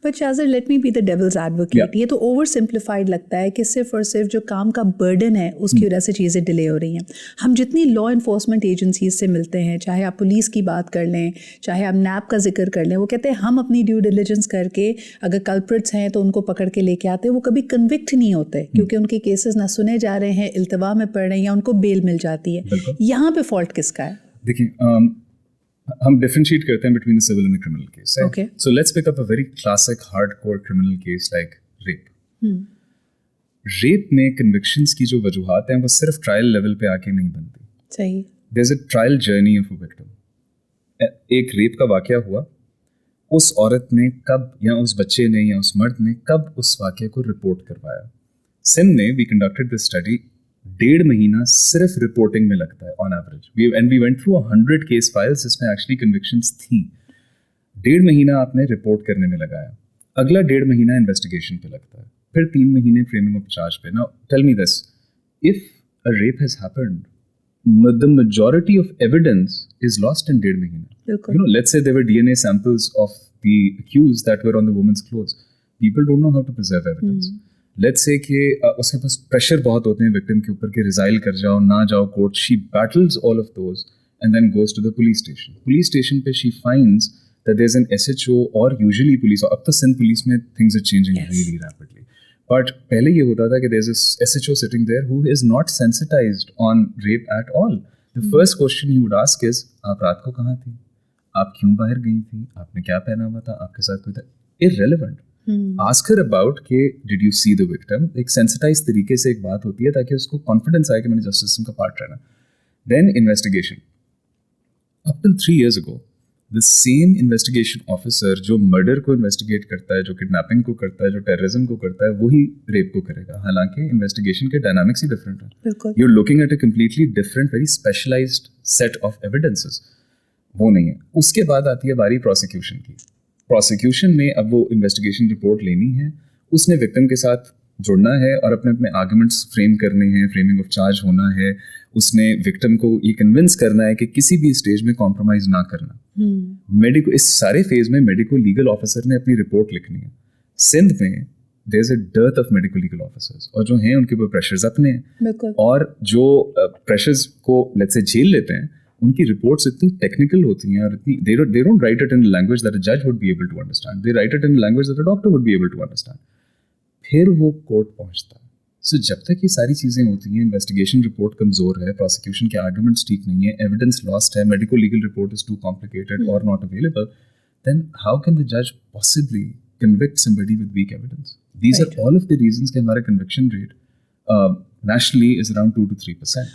But شاذر let me be the devil's advocate. یہ تو اوور سمپلیفائڈ لگتا ہے کہ صرف اور صرف جو کام کا برڈن ہے اس کی وجہ سے چیزیں ڈیلے ہو رہی ہیں. ہم جتنی لا انفورسمنٹ ایجنسیز سے ملتے ہیں, چاہے آپ پولیس کی بات کر لیں, چاہے آپ نیب کا ذکر کر لیں, وہ کہتے ہیں ہم اپنی ڈیو ڈیلیجنس کر کے اگر کلپریٹس ہیں تو ان کو پکڑ کے لے کے آتے ہیں. وہ کبھی کنوکٹ نہیں ہوتے کیونکہ ان کے کیسز نہ سنے جا رہے ہیں, التوا میں پڑ رہے ہیں, یا ان کو بیل مل جاتی ہے. یہاں پہ فالٹ کس کا ہے؟ دیکھیں ہم ڈفرینشیٹ کرتے ہیں between civil and criminal case. So let's pick up a very classic hard core criminal case like rape. Rape میں کنوکشنز کی جو وجوہات ہیں وہ صرف ٹرائل لیول پہ آ کے نہیں بنتی. صحیح. There is a trial journey of a victim. ایک ریپ کا واقعہ ہوا, اس عورت نے کب, یا اس بچے نے یا اس مرد نے کب اس واقعے کو رپورٹ کروایا. سندھ میں وی کنڈکٹڈ دس اسٹڈی, 1.5 مہینہ صرف رپورٹنگ میں لگتا ہے on average, and we went through 100 case files جس میں ایکچولی کنوکشنز تھیں. 1.5 مہینہ آپ نے رپورٹ کرنے میں لگایا, اگلا 1.5 مہینہ انویسٹیگیشن پہ لگتا ہے, پھر 3 مہینے فریمنگ آف چارج پہ. Now tell me this, if a rape has happened, the majority of evidence is lost in 1.5 مہینہ. You know, let's say there were DNA samples of the accused that were on the woman's clothes. People don't know how to preserve evidence. Let's say کہ اس کے پاس pressure بہت ہوتے ہیں victim کے اوپر کہ ریزائل کر جاؤ, نہ جاؤ court. She battles all of those and then goes to the police station. Police station پہ she finds that there's an SHO or usually police. اب تو سندھ پولیس میں things are changing really rapidly. But پہلے یہ ہوتا تھا کہ there's a SHO sitting there who is not sensitized on rape at all. The first question he would ask is, آپ رات کو کہاں تھی, آپ کیوں باہر گئی تھی, آپ نے کیا پہنا ہوا تھا, آپ کے ساتھ کوئی تھا. Irrelevant. Ask her about کہ did you see the victim. ایک sensitized طریقے سے ایک بات ہوتی ہے تاکہ اس کو confidence آئے کہ میں نے جسٹس سسٹم کا پارٹ رہنا. Then investigation. Up till 3 years ago, the same investigation officer جو مرڈر کو انویسٹیگیٹ کرتا ہے, جو کڈنیپنگ کو کرتا ہے, جو ٹیررزم کو کرتا ہے, وہی ریپ کو کرے گا. حالانکہ انویسٹیگیشن کے ڈائنامکس ہی ڈفرینٹ ہیں. You are looking at a completely different very specialised set of evidences. وہ نہیں ہے. اس کے بعد آتی ہے باری پروسیکیوشن کی. پروسیکیوشن نے اب وہ انویسٹیگیشن رپورٹ لینی ہے, اس نے وکٹم کے ساتھ جڑنا ہے اور اپنے اپنے آرگومنٹس فریم کرنے ہیں, فریمنگ آف چارج ہونا ہے. اس نے وکٹم کو یہ کنونس کرنا ہے کہ کسی بھی اسٹیج میں کمپرومائز نہ کرنا. میڈیکو اس سارے فیز میں میڈیکو لیگل آفیسر نے اپنی رپورٹ لکھنی ہے. سندھ میں there is a dearth of medico legal officers, اور جو ہیں ان کے اوپر پریشرز اپنے ہیں, اور جو پریشرز کو لیٹس سے جھیل لیتے ہیں ان کی رپورٹس اتنی ٹیکنیکل ہوتی ہیں اور اتنی they don't write it in a language that a judge would be able to understand. They write it in a language that a doctor would be able to understand. پھر وہ court پہنچتا ہے. سو جب تک یہ ساری چیزیں ہوتی ہیں, انویسٹیگیشن رپورٹ کمزور ہے, پروسیکیوشن کے آرگومنٹس ٹھیک نہیں ہے, ایویڈنس لاسٹ ہے, medico legal report is too complicated اور not available, then how can the judge possibly convict somebody with weak evidence? These are all of the reasons کہ ہمارا conviction rate nationally is around 2 to 3%.